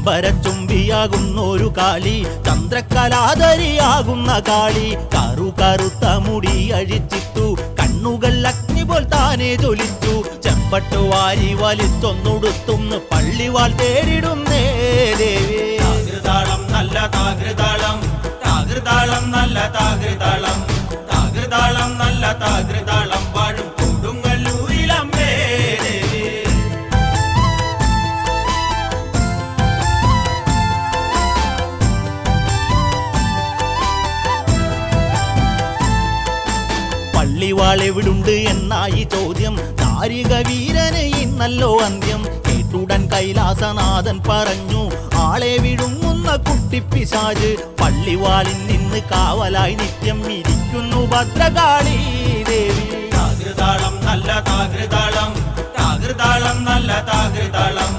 അമ്പരച്ചുംബിയാകുന്നൊരു കാളി, ചന്ദ്രകലാധരിയാകുന്ന കാളി. കറുത്ത മുടി അഴിച്ചിട്ടു, കണ്ണുകൾ അഗ്നി പോൽ താനെ ജ്വലിച്ചു. ചെമ്പട്ടു വാരി വലിച്ചൊന്നുടുത്തുന്ന് പള്ളിവാൾ തേടിടുന്നേ ദേവി. താകൃതാളം നല്ല താകൃതാളം, താകൃതാളം നല്ല താകൃതാളം, താകൃതാളം നല്ല താകൃതാളം വാഴും കൊടുങ്ങല്ലൂരിലമ്മേ ദേവി. പള്ളിവാൾ എവിടുണ്ട് എന്നായി ചോദ്യം. താരിക വീരന് ഇന്നല്ലോ അന്ത്യം. കേട്ടുടൻ കൈലാസനാഥൻ പറഞ്ഞു, ആളെ വിഴുങ്ങുന്ന കുട്ടിപ്പിശാച് പള്ളിവാളിൽ നിന്ന് കാവലായി നിത്യം ഇരിക്കുന്നു ഭദ്രകാളി ദേവി. താകൃതാളം നല്ല താകൃതാളം, താകൃതാളം നല്ല താകൃതാളം,